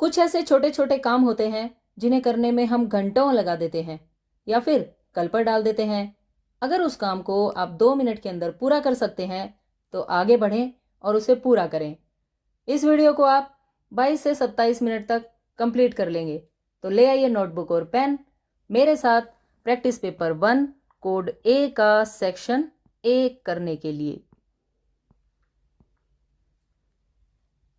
कुछ ऐसे छोटे छोटे काम होते हैं जिन्हें करने में हम घंटों लगा देते हैं या फिर कल पर डाल देते हैं। अगर उस काम को आप 2 मिनट के अंदर पूरा कर सकते हैं तो आगे बढ़ें और उसे पूरा करें। इस वीडियो को आप 22 से 27 मिनट तक कंप्लीट कर लेंगे। तो ले आइए नोटबुक और पेन, मेरे साथ प्रैक्टिस पेपर 1 कोड ए का सेक्शन ए करने के लिए।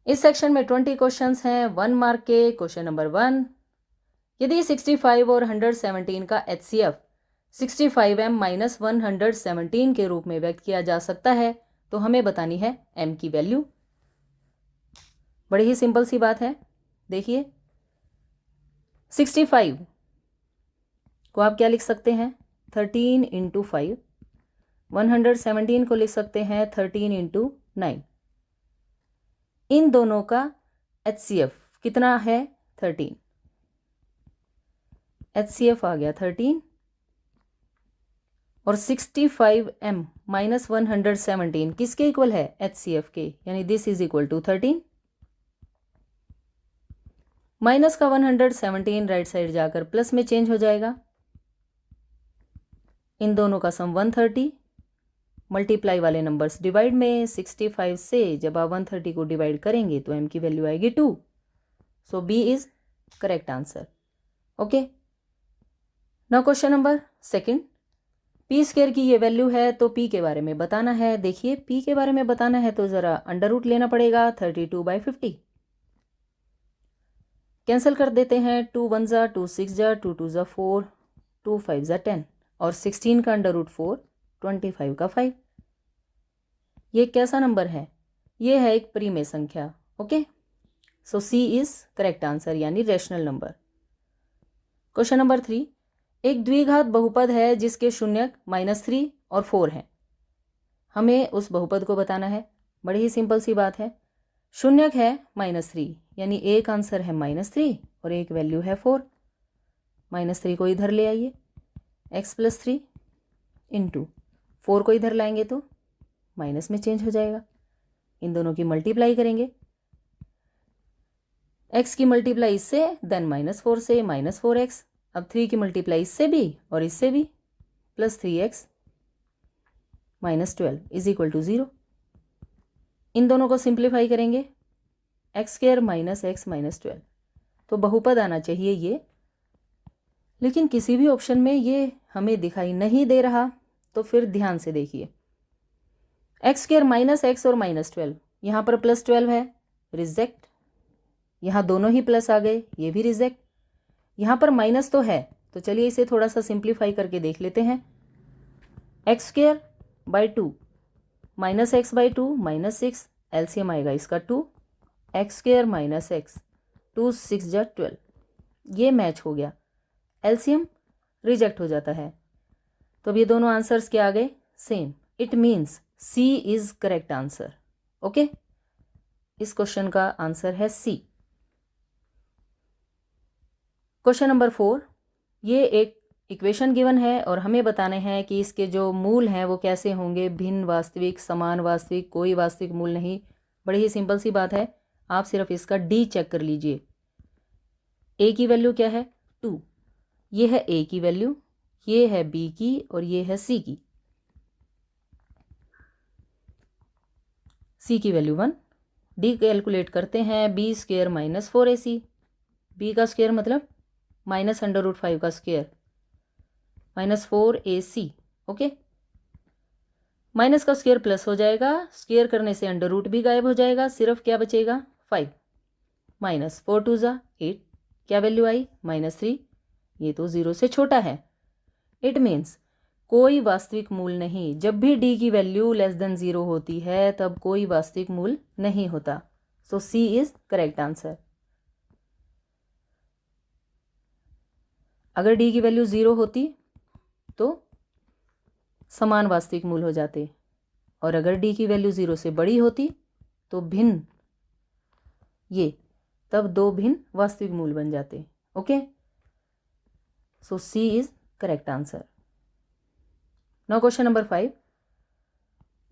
इस सेक्शन में 20 क्वेश्चंस हैं 1 मार्क के। क्वेश्चन नंबर 1, यदि 65 और 117 का एचसीएफ 65m माइनस 117 के रूप में व्यक्त किया जा सकता है तो हमें बतानी है m की वैल्यू। बड़ी ही सिंपल सी बात है। देखिए 65 को आप क्या लिख सकते हैं 13 इंटू 5, 117 को लिख सकते हैं 13 इंटू 9। इन दोनों का एचसीएफ कितना है 13। एचसीएफ आ गया 13 और 65m माइनस 117 किसके इक्वल है एचसीएफ के, यानी this is equal to 13। Minus का 117 राइट साइड जाकर प्लस में चेंज हो जाएगा। इन दोनों का सम 130, मल्टीप्लाई वाले नंबर्स डिवाइड में 65 से जब आप 130 को डिवाइड करेंगे तो m की वैल्यू आएगी 2। सो b is correct answer. Okay, now question number 2, P square की ये वैल्यू है तो p के बारे में बताना है। देखिए p के बारे में बताना है तो ज़रा अंडर रूट लेना पड़ेगा 32/50। कैंसिल कर देते हैं, 2 1 जा 2 6 जा 2 2 जा 4 2 5 जा 10 और 16 का अंडर रूट 4 25 का 5। ये कैसा नंबर है, ये है एक परिमेय संख्या। Okay, so C is correct answer यानी रेशनल नंबर। क्वेश्चन नंबर 3, एक द्विघात बहुपद है जिसके शून्यक -3 और 4 हैं। हमें उस बहुपद को बताना है। बड़ी ही सिंपल सी बात है, शून्यक है -3 यानी एक आंसर है -3 और एक वैल्यू है 4। -3 को इधर ले आइए, x + 3 इंटू 4 को इधर लाएंगे तो माइनस में चेंज हो जाएगा। इन दोनों की मल्टीप्लाई करेंगे, x की मल्टीप्लाई इससे देन -4 से -4x। अब 3 की मल्टीप्लाई इससे भी और इससे भी plus 3x -12 is equal to 0। इन दोनों को सिंप्लीफाई करेंगे, x² - x -12 तो बहुपद आना चाहिए ये, लेकिन किसी भी ऑप्शन में ये हमें दिखाई नहीं दे रहा। तो फिर ध्यान से देखिए, x² - x और -12, यहाँ पर +12 है, रिजेक्ट। यहाँ दोनों ही प्लस आ गए, ये भी रिजेक्ट। यहाँ पर माइनस तो है, तो चलिए इसे थोड़ा सा सिंप्लीफाई करके देख लेते हैं। x² / 2 -x/2 -6, एलसीएम आएगा इसका 2, x² - x 2 6 जा 12, ये मैच हो गया, एलसीएम रिजेक्ट हो जाता है। तो अब ये दोनों आंसर्स क्या आ गए same. It means C is correct answer. Okay, इस क्वेश्चन का आंसर है सी। क्वेश्चन नंबर 4, ये एक इक्वेशन गिवन है और हमें बताने हैं कि इसके जो मूल हैं वो कैसे होंगे, भिन्न वास्तविक, समान वास्तविक, कोई वास्तविक मूल नहीं। बड़ी ही सिंपल सी बात है, आप सिर्फ इसका डी चेक कर लीजिए। ए की वैल्यू क्या है 2, ये है ए की वैल्यू, ये है बी की और ये है सी की। सी की वैल्यू 1, डी कैलकुलेट करते हैं, b² - 4ac, बी का स्क्वायर मतलब -√5 का स्क्वायर -4ac। ओके, माइनस का स्क्वायर प्लस हो जाएगा, स्क्वायर करने से अंडर रूट भी गायब हो जाएगा, सिर्फ क्या बचेगा 5 -4 2 जा 8, क्या वैल्यू आई -3, ये तो 0 से छोटा है। इट मीन्स कोई वास्तविक मूल नहीं। जब भी डी की वैल्यू <0 होती है तब कोई वास्तविक मूल नहीं होता। सो सी इज करेक्ट आंसर। अगर डी की वैल्यू 0 होती तो समान वास्तविक मूल हो जाते, और अगर डी की वैल्यू 0 से बड़ी होती तो भिन्न, ये तब 2 भिन्न वास्तविक मूल बन जाते। Okay, so C is correct answer. Now question number 5,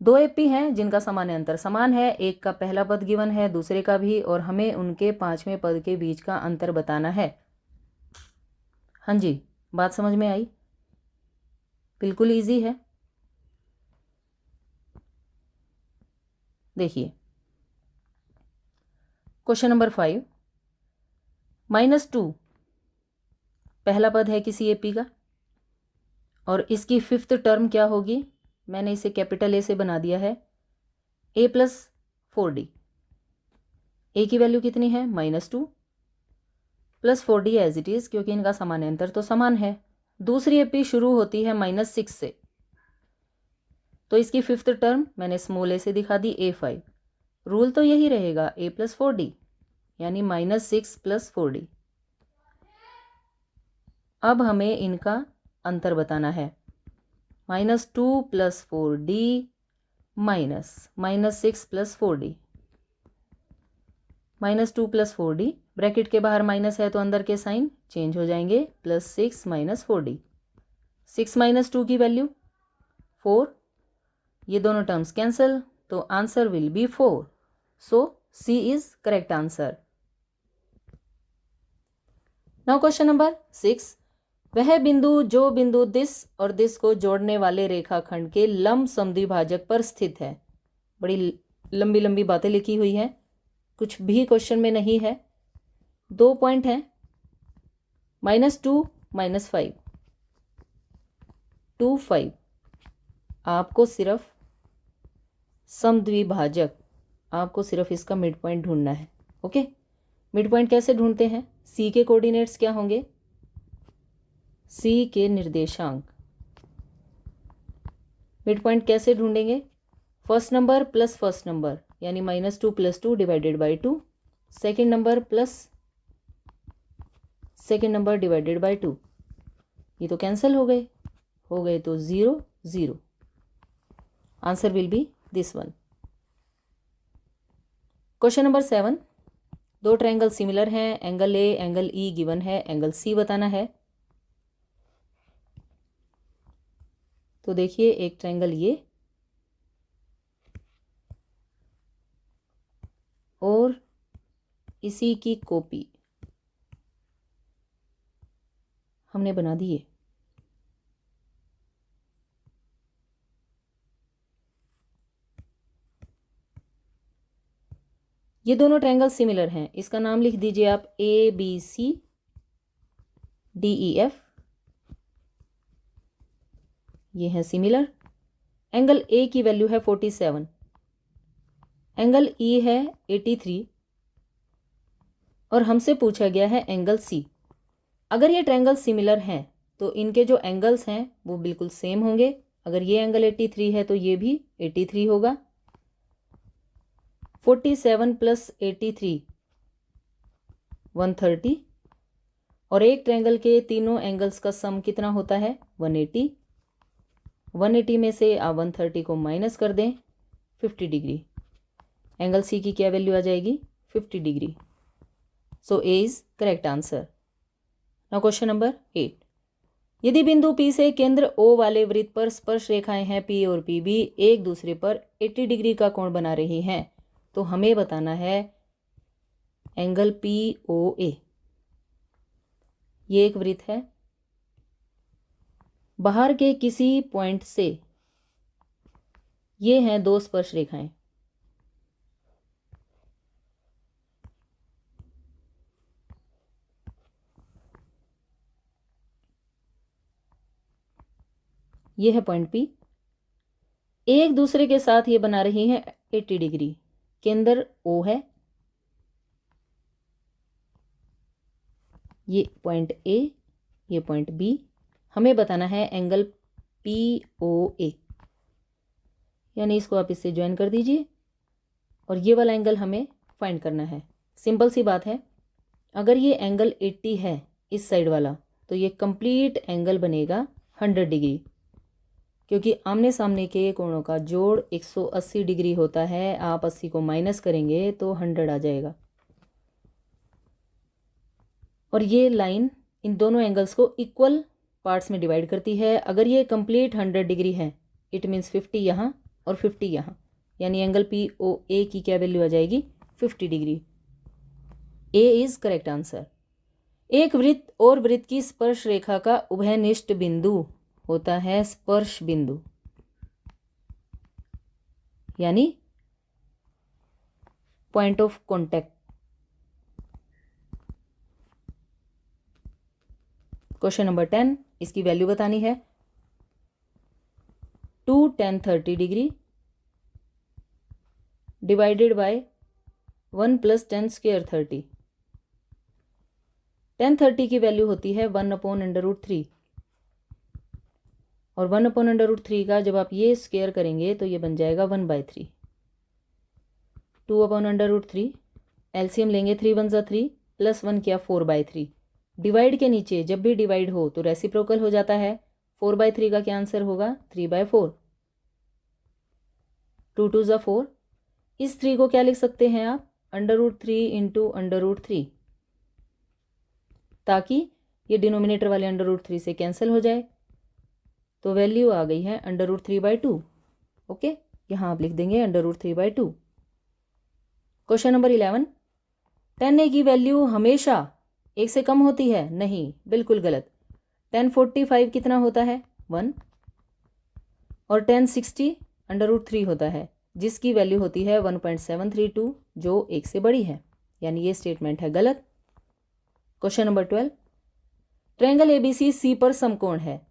दो एपी हैं जिनका सामान्य अंतर समान है, एक का पहला पद गिवन है, दूसरे का भी, और हमें उनके पांचवें पद के बीच का अंतर बताना है। हाँ जी, बात समझ में आई? बिल्कुल इजी है। देखिए क्वेश्चन नंबर 5, -2 पहला पद है किसी एपी का और इसकी फिफ्थ टर्म क्या होगी? मैंने इसे कैपिटल ए से बना दिया है, a + 4d। ए की वैल्यू कितनी है? -2 + 4d एज इट इज, क्योंकि इनका सामान्य अंतर तो समान है। दूसरी एपी शुरू होती है -6 से, तो इसकी फिफ्थ टर्म मैंने स्मॉल ए से दिखा दी, a5। रूल तो यही रहेगा, a + 4d यानी -6 + 4d। अब हमें इनका अंतर बताना है। -2 + 4d -6 + 4d। -2 + 4d, ब्रैकेट के बाहर माइनस है तो अंदर के साइन चेंज हो जाएंगे, +6 - 4d। 6 - 2 की वैल्यू 4, ये दोनों टर्म्स कैंसिल, तो answer will be 4। So C is correct answer. Now question number 6, वह बिंदु जो बिंदु दिस और दिस को जोड़ने वाले रेखाखंड के लंब समद्विभाजक पर स्थित है। बड़ी लंबी लंबी बातें लिखी हुई हैं, कुछ भी क्वेश्चन में नहीं है। 2 पॉइंट हैं, -2 -5 2 5। आपको सिर्फ समद्विभाजक, आपको सिर्फ इसका मिड पॉइंट ढूंढना है। ओके, मिड पॉइंट कैसे ढूंढते हैं? सी के कोऑर्डिनेट्स क्या होंगे? सी के निर्देशांक। मिड पॉइंट कैसे ढूंढेंगे? First number plus first number यानी -2 + 2 divided by 2, second number plus second number divided by 2। ये तो कैंसिल हो गए तो 0 0। Answer will B this one. Question number 7, दो ट्रायंगल सिमिलर हैं, angle A angle E given है, एंगल सी बताना है। तो देखिए एक ट्रायंगल ये और इसी की कॉपी हमने बना दी है। ये दोनों ट्रायंगल सिमिलर हैं, इसका नाम लिख दीजिए आप ABC DEF। ये है सिमिलर। एंगल ए की वैल्यू है 47, एंगल ई है 83 और हमसे पूछा गया है एंगल सी। अगर ये ट्रायंगल सिमिलर हैं तो इनके जो एंगल्स हैं वो बिल्कुल सेम होंगे। अगर ये एंगल 83 है तो ये भी 83 होगा। 47 + 83 130, और एक ट्रायंगल के तीनों एंगल्स का सम कितना होता है? 180। 180 में से आप 130 को माइनस कर दें, 50 डिग्री। एंगल सी की क्या वैल्यू आ जाएगी? 50 degree. So A is correct answer. Now question number 8, यदि बिंदु P से केंद्र O वाले वृत्त पर स्पर्श रेखाएं हैं P और PB एक दूसरे पर 80 डिग्री का कोण बना रही हैं, तो हमें बताना है एंगल POA। ये एक वृत्त है, बाहर के किसी पॉइंट से ये हैं दो स्पर्श रेखाएं। ये है पॉइंट P, एक दूसरे के साथ ये बना रही हैं 80 डिग्री। केंद्र O है, ये पॉइंट A, ये पॉइंट B। हमें बताना है एंगल POA, यानी इसको आप इससे ज्वाइन कर दीजिए और ये वाला एंगल हमें फाइंड करना है। सिंपल सी बात है, अगर ये एंगल 80 है इस साइड वाला, तो ये कंप्लीट एंगल बनेगा 100 डिग्री, क्योंकि आमने सामने के कोणों का जोड़ 180 डिग्री होता है। आप 80 को माइनस करेंगे तो 100 आ जाएगा। और ये लाइन इन दोनों एंगल्स को इक्वल पार्ट्स में डिवाइड करती है। अगर ये कंप्लीट 100 डिग्री है, इट मीन्स 50 यहाँ और 50 यहाँ, यानी एंगल पी ओ ए की क्या वैल्यू आ जाएगी 50 degree. A is correct answer. एक वृत्त और वृत्त की स्पर्श रेखा का उभयनिष्ठ बिंदु होता है स्पर्श बिंदु, यानी point of contact. Question number 10, इसकी वैल्यू बतानी है। 2 tan 30 degree divided by 1 + tan square 30। tan 30 की वैल्यू होती है 1/√3, और 1/√3 का जब आप ये स्क्वायर करेंगे तो ये बन जाएगा 1/3। 2/√3 एलसीएम लेंगे, 3 × 1 = 3 + 1 क्या 4/3। डिवाइड के नीचे जब भी डिवाइड हो तो रेसिप्रोकल हो जाता है। 4/3 का क्या आंसर होगा 3/4। 2 2 = 4। इस 3 को क्या लिख सकते हैं आप √3 × √3, ताकि ये डिनोमिनेटर वाले √3 से कैंसिल हो जाए। तो वैल्यू आ गई है √3/2। ओके, यहाँ आप लिख देंगे √3/2। क्वेश्चन नंबर 11, tan a की वैल्यू हमेशा 1 से कम होती है? नहीं, बिल्कुल गलत। tan 45 कितना होता है 1, और tan 60 √3 होता है, जिसकी वैल्यू होती है 1.732, जो 1 से बड़ी है, यानी ये स्टेटमेंट है गलत। क्वेश्चन नंबर 12, ट्रायंगल एबीसी सी पर समकोण है।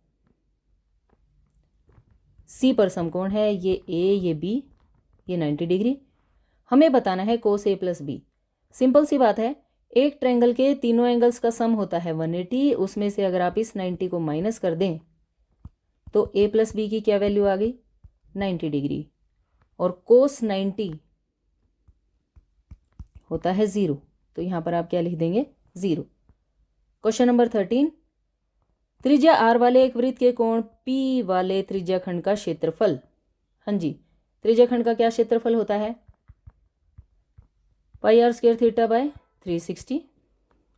सी पर समकोण है, ये ए ये बी, ये 90 डिग्री। हमें बताना है cos a + b। सिंपल सी बात है, एक ट्रायंगल के तीनों एंगल्स का सम होता है 180, उसमें से अगर आप इस 90 को माइनस कर दें तो a + b की क्या वैल्यू आ गई 90 डिग्री, और cos 90 होता है 0, तो यहाँ पर आप क्या लिख देंगे 0। क्वेश्चन नंबर 13, त्रिज्या r वाले एक वृत्त के कोण p वाले त्रिज्या खंड का क्षेत्रफल। हाँ जी, त्रिज्या खंड का क्या क्षेत्रफल होता है πr² θ/ 360,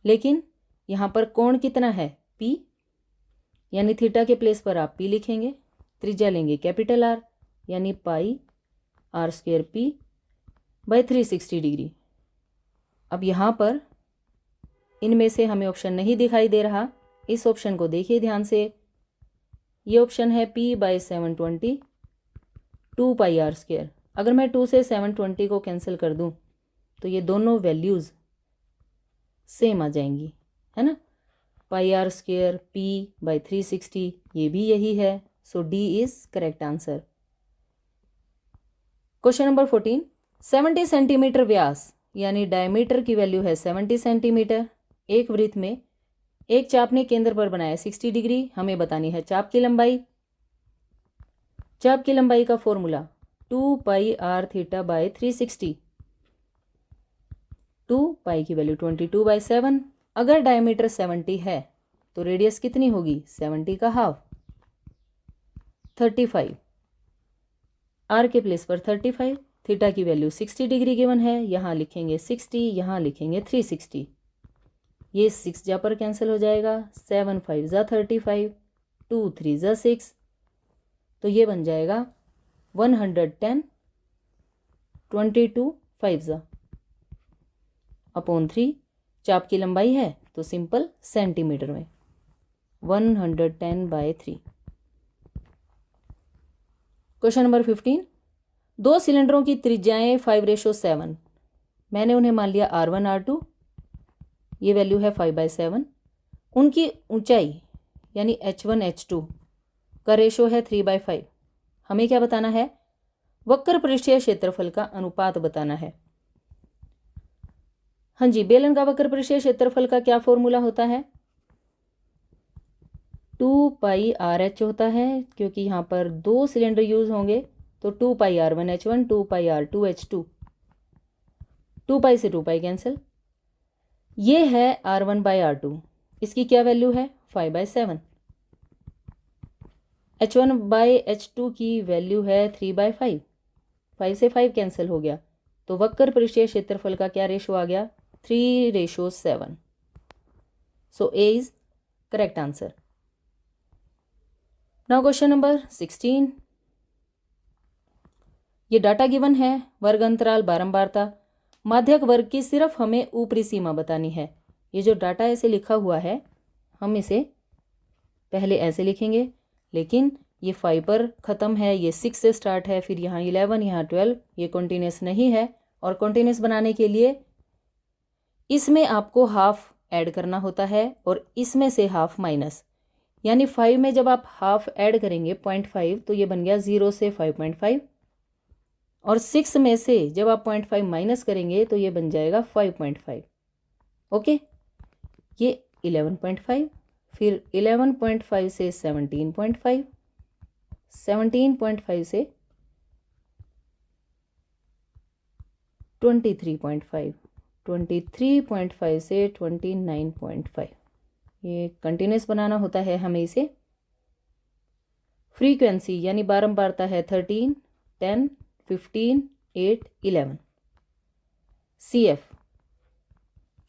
लेकिन यहाँ पर कोण कितना है p, यानी थीटा के प्लेस पर आप p लिखेंगे, त्रिज्या लेंगे कैपिटल R, यानी πr² p/360 डिग्री। अब यहाँ पर इनमें से हमें ऑप्शन नहीं दिखाई दे रहा, इस ऑप्शन को देखिए ध्यान से। ये ऑप्शन है p/720 2πr²। अगर मैं 2 से 720 को कैंसिल कर दूं तो ये दोनों वैल्यूज़ सेम आ जाएंगी, है ना। πr² p/360 ये भी यही है, so D is correct answer. Question number 14, 70 centimetre व्यास यानी डायमीटर की वैल्यू है 70 सेंटीमीटर। एक वृत्त में एक चाप ने केंद्र पर बनाया 60 डिग्री। हमें बतानी है चाप की लंबाई। चाप की लंबाई का फॉर्मूला 2πr/360। 2π की वैल्यू 22/7। अगर डायमीटर 70 है तो रेडियस कितनी होगी 70 का हाफ 35। आर के प्लेस पर 35, थीटा की वैल्यू 60 डिग्री गिवन है, यहाँ लिखेंगे 60, यहाँ लिखेंगे 360। ये 6 जा पर कैंसिल हो जाएगा, 7 5 = 35, 2 3 = 6, तो ये बन जाएगा 110 22 5 अपॉन 3। चाप की लंबाई है तो सिंपल सेंटीमीटर में 110/3। क्वेश्चन नंबर 15, दो सिलेंडरों की त्रिज्याएं 5:7। मैंने उन्हें मान लिया R1 R2, ये वैल्यू है 5/7। उनकी ऊंचाई यानी H1 H2 का रेशो है 3/5। हमें क्या बताना है वक्र पृष्ठीय क्षेत्रफल का अनुपात बताना है। हाँ जी, बेलन का वक्र पृष्ठीय क्षेत्रफल का क्या फॉर्मूला होता है 2πRH होता है, क्योंकि यहाँ पर दो सिलेंडर यूज होंगे तो 2πR1 H1 2πR2 H2, 2π से 2π कैंसिल। ये है R1/R2, इसकी क्या वैल्यू है 5/7। H1/H2 की वैल्यू है 3/5, 5 से 5 कैंसिल हो गया, तो वक्र पृष्ठीय क्षेत्रफल का क्या रेशो आ गया 3:7। So A is correct answer. Now question number 16, ये डाटा गिवन है, वर्ग अंतराल, बारंबारता, माध्यक वर्ग की सिर्फ हमें ऊपरी सीमा बतानी है। ये जो डाटा ऐसे लिखा हुआ है हम इसे पहले ऐसे लिखेंगे, लेकिन ये 5 पर ख़त्म है, ये 6 से स्टार्ट है, फिर यहाँ 11, यहाँ 12, ये कॉन्टिन्यूस नहीं है। और कॉन्टिन्यूस बनाने के लिए इसमें आपको हाफ ऐड करना होता है और इसमें से हाफ माइनस, यानी 5 में जब आप हाफ ऐड करेंगे 0.5 तो ये बन गया 0 से 5.5, और 6 में से जब आप 0.5 माइनस करेंगे तो ये बन जाएगा 5.5। ओके, ये 11.5, फिर 11.5 से 17.5, 17.5 से 23.5, 23.5 से 29.5। ये कंटिन्यूस बनाना होता है हमें इसे। फ्रीक्वेंसी यानी बारंबारता है 13, 10, 15, 8, 11। CF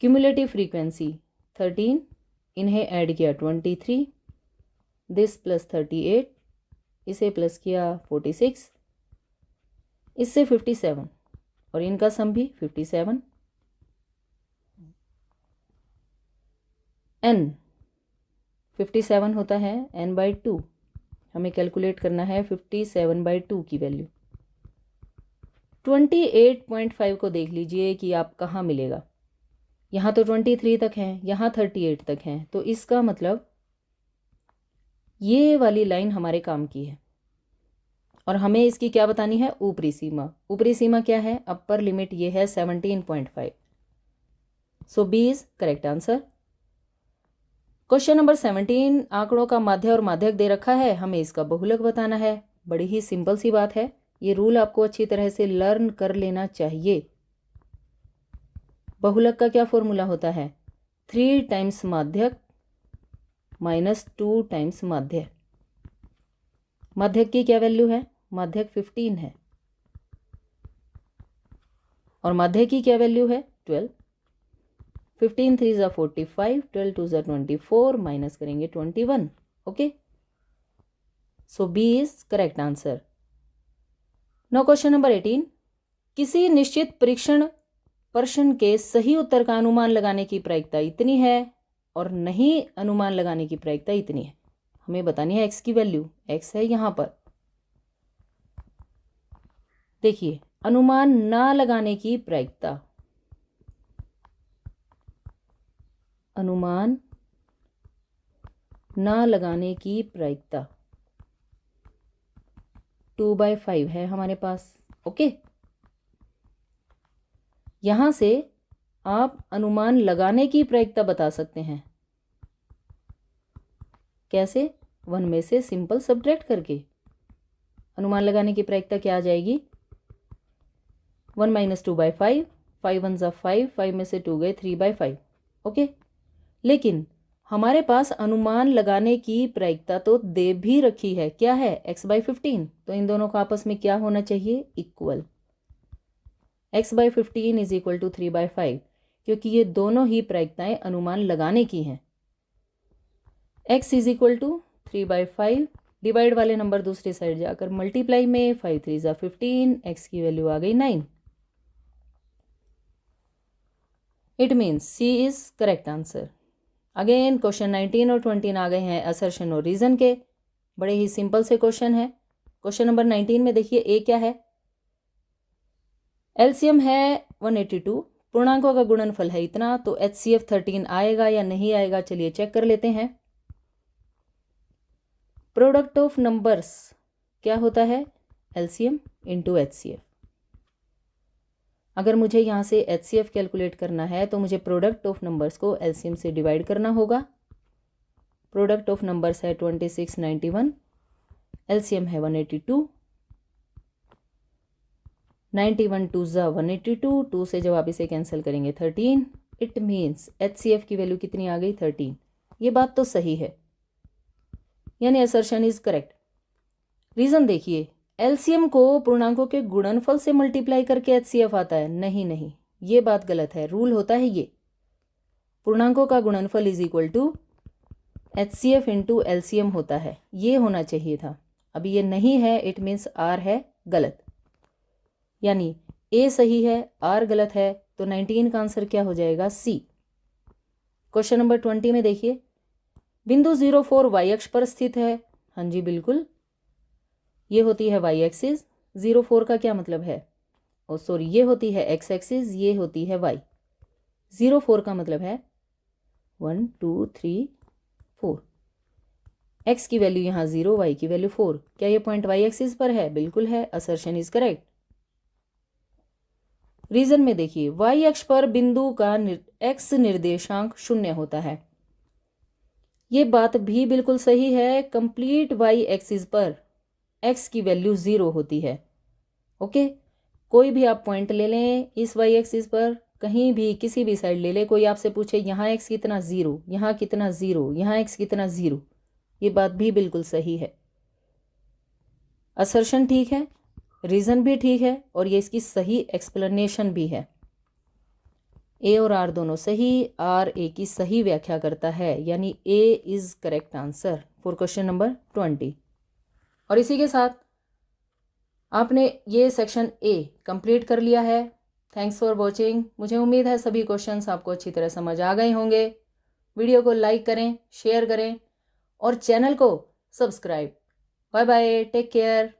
क्यूमुलेटिव फ्रीक्वेंसी 13, इन्हें ऐड किया 23, दिस प्लस 38, इसे प्लस किया 46, इससे 57 और इनका सम भी 57। n 57 होता है n/2, हमें कैलकुलेट करना है 57/2 की वैल्यू। 28.5 को देख लीजिए कि आप कहाँ मिलेगा। यहाँ तो 23 तक हैं, यहाँ 38 तक हैं, तो इसका मतलब ये वाली लाइन हमारे काम की है। और हमें इसकी क्या बतानी है? ऊपरी सीमा। ऊपरी सीमा क्या है? अपर लिमिट ये है 17.5। So B is correct answer. Question number 17, आंकड़ों का माध्य और माध्यक दे रखा है, हमें इसका बहुलक बताना है। बड़ी ही सिंपल सी बात है, ये रूल आपको अच्छी तरह से लर्न कर लेना चाहिए। बहुलक का क्या फॉर्मूला होता है? 3 टाइम्स माध्यक माइनस 2 टाइम्स माध्य। माध्यक की क्या वैल्यू है? माध्यक 15 है और माध्य की क्या वैल्यू है? 12। 15 3 ज़ा 45, 12 2 ज़ा 24, माइनस करेंगे 21। Okay, so B is correct answer. Now question number 18, किसी निश्चित परीक्षण प्रश्न के सही उत्तर का अनुमान लगाने की प्रायिकता इतनी है और नहीं अनुमान लगाने की प्रायिकता इतनी है। हमें बतानी है x की वैल्यू। x है यहाँ पर। देखिए, अनुमान ना लगाने की प्रायिकता, अनुमान ना लगाने की प्रायिकता 2/5 है हमारे पास। ओके, यहां से आप अनुमान लगाने की प्रायिकता बता सकते हैं। कैसे? 1 में से सिंपल सब्ट्रैक्ट करके। अनुमान लगाने की प्रायिकता क्या आ जाएगी? 1 - 2/5, 5 1 ज़ा 5, 5 में से 2 गए 3/5। ओके, लेकिन हमारे पास अनुमान लगाने की प्रायिकता तो दे भी रखी है। क्या है? x/15। तो इन दोनों का आपस में क्या होना चाहिए? Equal. x/15 is equal to 3/5, क्योंकि ये दोनों ही प्रायिकताएं अनुमान लगाने की हैं। x is equal to 3/5, divide वाले नंबर दूसरी साइड जाकर मल्टीप्लाई में 5 3 ज़ा 15, x की वैल्यू आ गई 9। It means C is correct answer. Again question 19 और 20 आ गए हैं असर्शन और रीजन के। बड़े ही सिंपल से क्वेश्चन है। क्वेश्चन नंबर 19 में देखिए A क्या है? एलसीएम है 182, पूर्णांकों का गुणनफल है इतना, तो HCF 13 आएगा या नहीं आएगा? चलिए चेक कर लेते हैं। प्रोडक्ट ऑफ नंबर्स क्या होता है? LCM into HCF। अगर मुझे यहाँ से HCF कैलकुलेट करना है तो मुझे प्रोडक्ट ऑफ नंबर्स को एलसीएम से डिवाइड करना होगा। प्रोडक्ट ऑफ नंबर्स है 26 91, एलसीएम है 182, 91 2 ज़ा 182, 2 से जब आप इसे कैंसिल करेंगे 13। इट मीन्स HCF की वैल्यू कितनी आ गई? 13। ये बात तो सही है, यानी असर्शन इज करेक्ट। रीजन देखिए, एलसीएम को पूर्णांकों के गुणनफल से मल्टीप्लाई करके HCF आता है। नहीं नहीं, ये बात गलत है। रूल होता है ये, पूर्णांकों का गुणनफल is equal to HCF into LCM होता है। ये होना चाहिए था, अभी ये नहीं है, इट मीन्स R है गलत। यानी ए सही है, आर गलत है, तो 19 का आंसर क्या हो जाएगा? सी। क्वेश्चन नंबर 20 में देखिए, बिंदु 04 वाई अक्ष पर स्थित है। हाँ जी बिल्कुल, ये होती है वाई एक्सिस। 04 का क्या मतलब है? ओ सॉरी, ये होती है एक्स एक्सिस, ये होती है वाई। 04 का मतलब है 1 2 3 4। एक्स की वैल्यू यहाँ 0, वाई की वैल्यू 4। क्या ये पॉइंट वाई एक्सिस पर है? बिल्कुल है, असर्शन इज करेक्ट। रीजन में देखिए, वाई अक्ष पर बिंदु का एक्स निर्देशांक 0 होता है। ये बात भी बिल्कुल सही है, कंप्लीट वाई एक्सिस पर एक्स की वैल्यू 0 होती है। ओके, कोई भी आप पॉइंट ले लें इस वाई एक्सिस पर, कहीं भी किसी भी साइड ले लें, कोई आपसे पूछे यहाँ एक्स कितना 0, यहाँ कितना 0, यहाँ एक्स कितना 0, ये बात भी बिल्कुल सही है। असर्शन ठीक है, रीज़न भी ठीक है, और ये इसकी सही एक्सप्लेनेशन भी है। ए और आर दोनों सही, आर ए की सही व्याख्या करता है, यानी A is correct answer for question number 20। और इसी के साथ आपने ये सेक्शन ए कंप्लीट कर लिया है। Thanks for watching. मुझे उम्मीद है सभी क्वेश्चंस आपको अच्छी तरह समझ आ गए होंगे। वीडियो को लाइक करें, शेयर करें और चैनल को subscribe. Bye bye, take care.